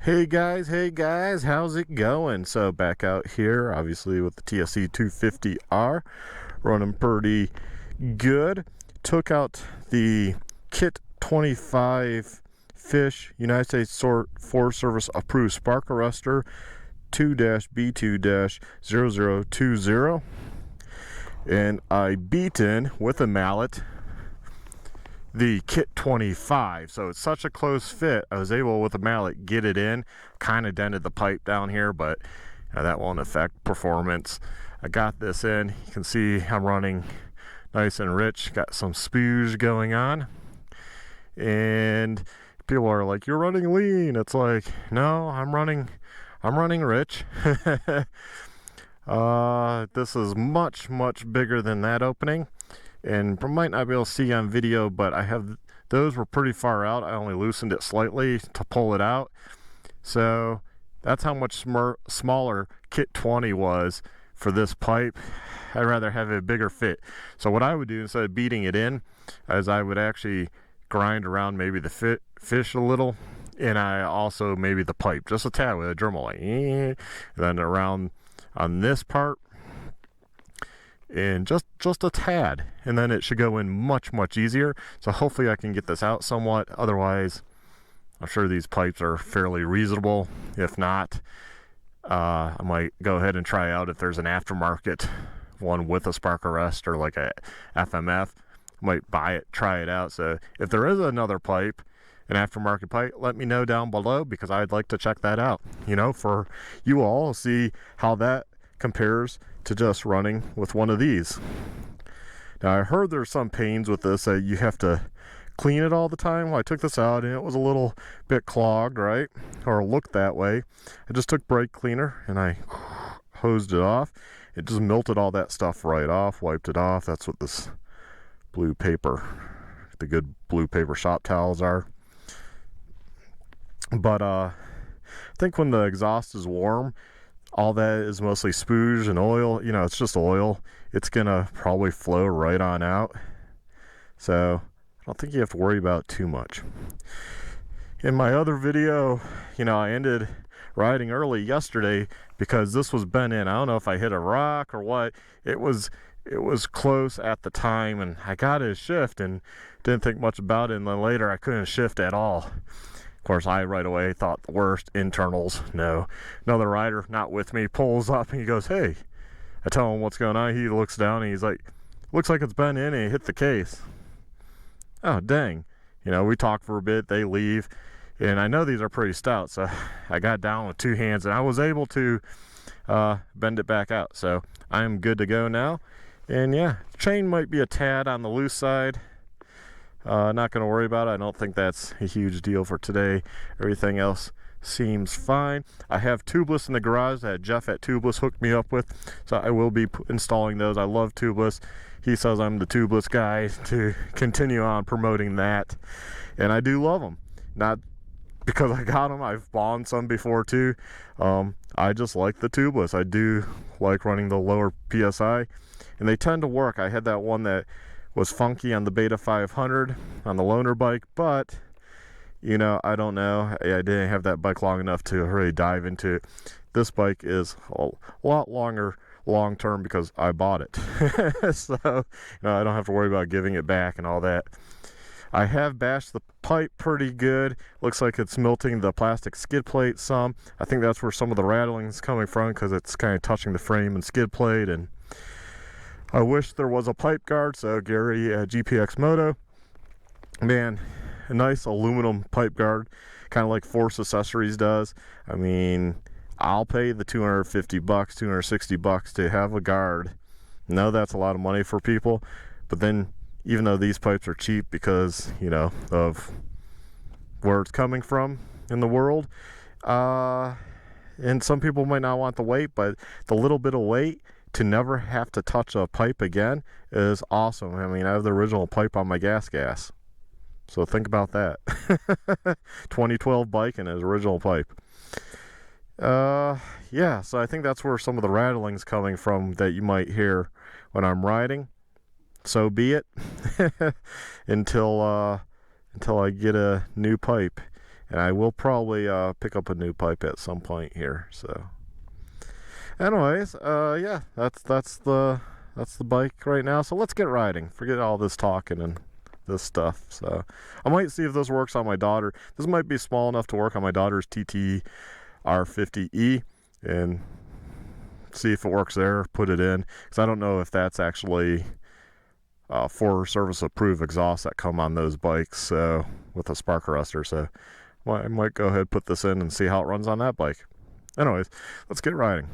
Hey guys, how's it going? So back out here, obviously with the TSE250R, running pretty good. Took out the Kit-25 FISCH United States Forest Service approved Spark Arrestor 2-B2-0020, and I beaten with a mallet the Kit-25. So it's such a close fit, I was able with a mallet get it in. Kind of dented the pipe down here, but that won't affect performance. I got this in. You can see I'm running nice and rich, got some spooge going on, and people are like, you're running lean. It's like, no, I'm running rich. This is much bigger than that opening, and might not be able to see on video, but I have those were pretty far out. I only loosened it slightly to pull it out, so that's how much smaller Kit-20 was for this pipe. I'd rather have a bigger fit. So what I would do instead of beating it in, is I would actually grind around maybe the fish a little, and I also maybe the pipe just a tad with a Dremel, like, and then around on this part, and just a tad, and then it should go in much easier. So hopefully I can get this out somewhat. Otherwise, I'm sure these pipes are fairly reasonable. If not, I might go ahead and try out if there's an aftermarket one with a spark arrest or like a FMF. I might buy it, try it out. So if there is another pipe, an aftermarket pipe, let me know down below, because I'd like to check that out, for you all, see how that compares to just running with one of these. Now I heard there's some pains with this, that you have to clean it all the time. Well, I took this out and it was a little bit clogged, right? Or looked that way. I just took brake cleaner and I hosed it off. It just melted all that stuff right off, wiped it off. That's what this blue paper, the good blue paper shop towels are. But I think when the exhaust is warm, all that is mostly spooge and oil. It's just oil. It's gonna probably flow right on out. So I don't think you have to worry about too much. In my other video, I ended riding early yesterday because this was bent in. I don't know if I hit a rock or what. It was close at the time, and I got it shift and didn't think much about it, and then later I couldn't shift at all. Of course, I right away thought the worst, internals, no. Another rider, not with me, pulls up and he goes, hey. I tell him what's going on. He looks down and he's like, looks like it's bent in, and he hit the case. Oh, dang. We talk for a bit, they leave, and I know these are pretty stout, so I got down with two hands and I was able to bend it back out. So I'm good to go now. And yeah, chain might be a tad on the loose side. Not going to worry about it. I don't think that's a huge deal for today. Everything else seems fine. I have tubeless in the garage that Jeff at Tubeless hooked me up with, so I will be installing those. I love tubeless. He says I'm the tubeless guy to continue on promoting that, and I do love them. Not because I got them. I've bought some before too. I just like the tubeless. I do like running the lower PSI, and they tend to work. I had that one that was funky on the Beta 500 on the loaner bike, but I don't know. I didn't have that bike long enough to really dive into it. This bike is a lot longer long term because I bought it. So I don't have to worry about giving it back and all that. I have bashed the pipe pretty good. Looks like it's melting the plastic skid plate some. I think that's where some of the rattling is coming from, because it's kind of touching the frame and skid plate. And I wish there was a pipe guard. So Gary at GPX Moto, man, a nice aluminum pipe guard, kind of like Force Accessories does. I mean, I'll pay the $250, $260 to have a guard. No, that's a lot of money for people. But then, even though these pipes are cheap because, of where it's coming from in the world, and some people might not want the weight, but the little bit of weight to never have to touch a pipe again is awesome. I mean, I have the original pipe on my gas. So think about that. 2012 bike and his original pipe. Yeah, so I think that's where some of the rattling's coming from that you might hear when I'm riding. So be it. until I get a new pipe. And I will probably pick up a new pipe at some point here. So anyways, yeah, that's the bike right now. So let's get riding. Forget all this talking and this stuff. So I might see if this works on my daughter. This might be small enough to work on my daughter's TTR50E, and see if it works there. Put it in, because I don't know if that's actually Forest Service approved exhaust that come on those bikes. So with a spark arrestor. So I might go ahead and put this in and see how it runs on that bike. Anyways, let's get riding.